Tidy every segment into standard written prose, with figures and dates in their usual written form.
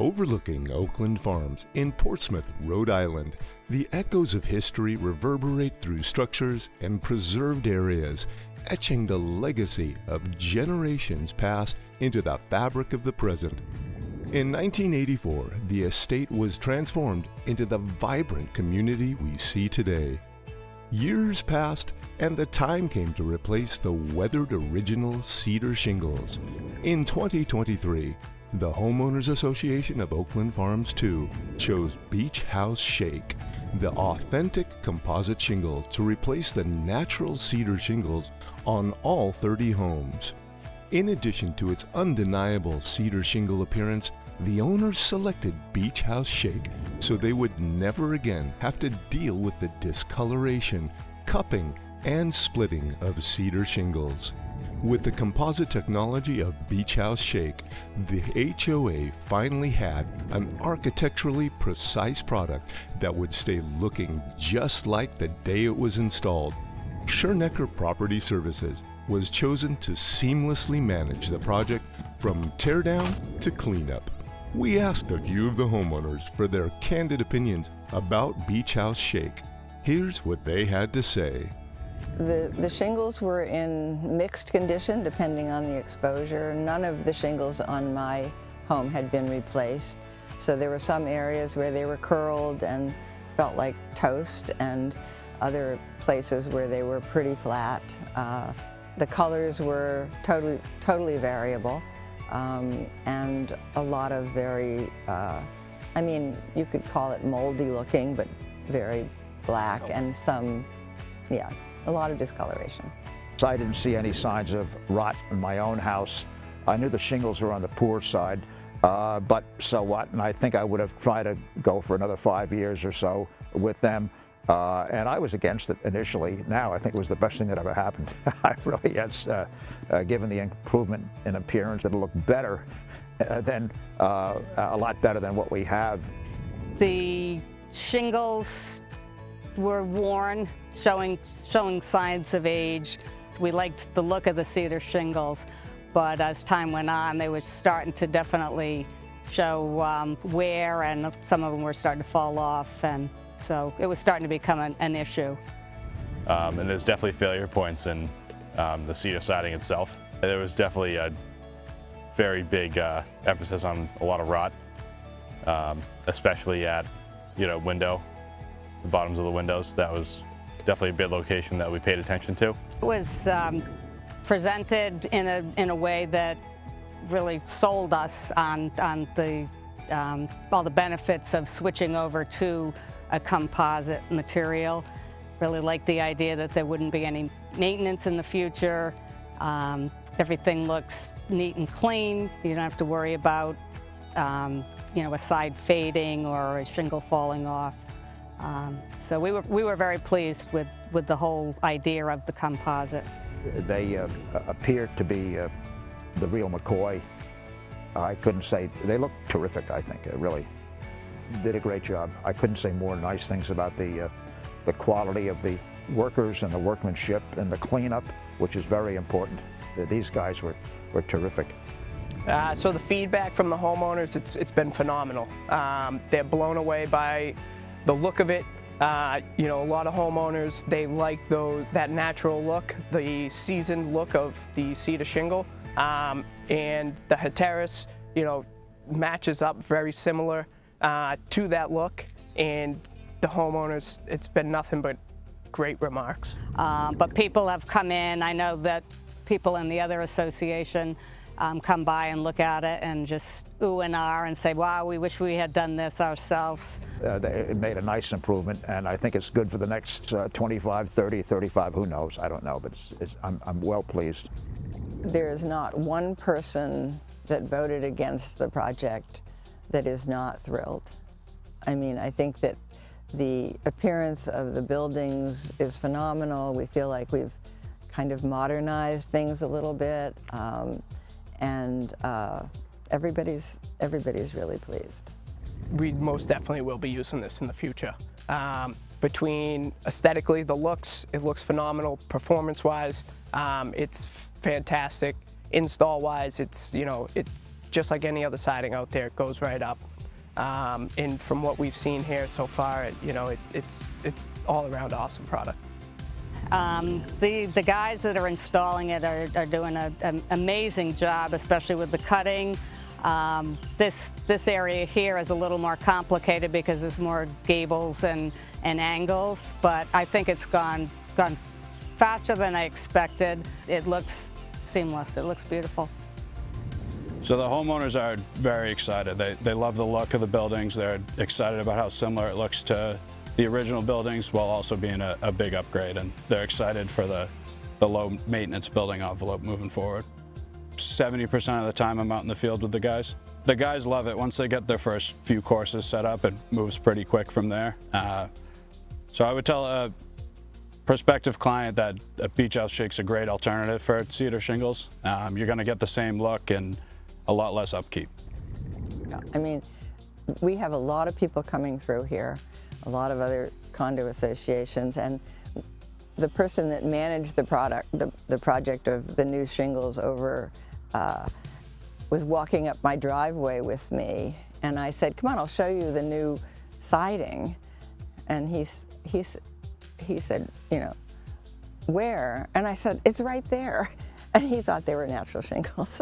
Overlooking Oakland Farms in Portsmouth, Rhode Island, the echoes of history reverberate through structures and preserved areas, etching the legacy of generations past into the fabric of the present. In 1984, the estate was transformed into the vibrant community we see today. Years passed, and the time came to replace the weathered original cedar shingles. In 2023, the Homeowners Association of Oakland Farms II chose Beach House Shake, the authentic composite shingle, to replace the natural cedar shingles on all 30 homes. In addition to its undeniable cedar shingle appearance, the owners selected Beach House Shake so they would never again have to deal with the discoloration, cupping, and splitting of cedar shingles. With the composite technology of Beach House Shake, the HOA finally had an architecturally precise product that would stay looking just like the day it was installed. Schenecker Property Services was chosen to seamlessly manage the project from teardown to cleanup. We asked a few of the homeowners for their candid opinions about Beach House Shake. Here's what they had to say. The shingles were in mixed condition depending on the exposure. None of the shingles on my home had been replaced. So there were some areas where they were curled and felt like toast, and other places where they were pretty flat. The colors were totally variable, and a lot of very, I mean, you could call it moldy looking, but very black, and some, yeah, a lot of discoloration. So I didn't see any signs of rot in my own house. I knew the shingles were on the poor side, but so what? And I think I would have tried to go for another 5 years or so with them. And I was against it initially. Now I think it was the best thing that ever happened. I really, yes, given the improvement in appearance, it'll look better than, a lot better than what we have. The shingles were worn, showing signs of age. We liked the look of the cedar shingles, but as time went on, they were starting to definitely show wear, and some of them were starting to fall off, and so it was starting to become an issue. And there's definitely failure points in the cedar siding itself. There was definitely a very big emphasis on a lot of rot, especially at, the bottoms of the windows. That was definitely a big location that we paid attention to. It was presented in a way that really sold us on the all the benefits of switching over to a composite material. Really liked the idea that there wouldn't be any maintenance in the future. Everything looks neat and clean. You don't have to worry about a side fading or a shingle falling off. So we were very pleased with the whole idea of the composite. They appear to be the real McCoy. I couldn't say, they look terrific, I think. Really did a great job. I couldn't say more nice things about the quality of the workers and the workmanship and the cleanup, which is very important. These guys were terrific. So the feedback from the homeowners, it's been phenomenal. They're blown away by the look of it. A lot of homeowners, they like that natural look, the seasoned look of the cedar shingle, and the terrace, matches up very similar to that look, and the homeowners, it's been nothing but great remarks. But people have come in. I know that people in the other association come by and look at it and just ooh and ah and say, wow, we wish we had done this ourselves. It made a nice improvement, and I think it's good for the next 25, 30, 35, who knows, I don't know, but I'm well pleased. There is not one person that voted against the project that is not thrilled. I mean, I think that the appearance of the buildings is phenomenal. We feel like we've kind of modernized things a little bit, and everybody's really pleased. We most definitely will be using this in the future. Between aesthetically, it looks phenomenal. Performance-wise, it's fantastic. Install-wise, it's just like any other siding out there, it goes right up. And from what we've seen here so far, it's all around awesome product. The guys that are installing it are doing an amazing job, especially with the cutting. This area here is a little more complicated because there's more gables and angles, but I think it's gone faster than I expected. It looks seamless. It looks beautiful. So the homeowners are very excited. They love the look of the buildings. They're excited about how similar it looks to the original buildings while also being a big upgrade, and they're excited for the low maintenance building envelope moving forward. 70% of the time I'm out in the field with the guys. The guys love it. Once they get their first few courses set up, it moves pretty quick from there. So I would tell a prospective client that a beach house shake's a great alternative for cedar shingles. You're going to get the same look and a lot less upkeep. I mean, we have a lot of people coming through here, a lot of other condo associations, and the person that managed the project of the new shingles over was walking up my driveway with me, and I said, "Come on, I'll show you the new siding." And he said, "You know, where?" And I said, "It's right there." And he thought they were natural shingles.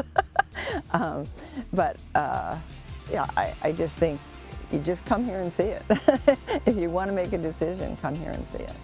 Yeah, I just think you just come here and see it. If you want to make a decision, come here and see it.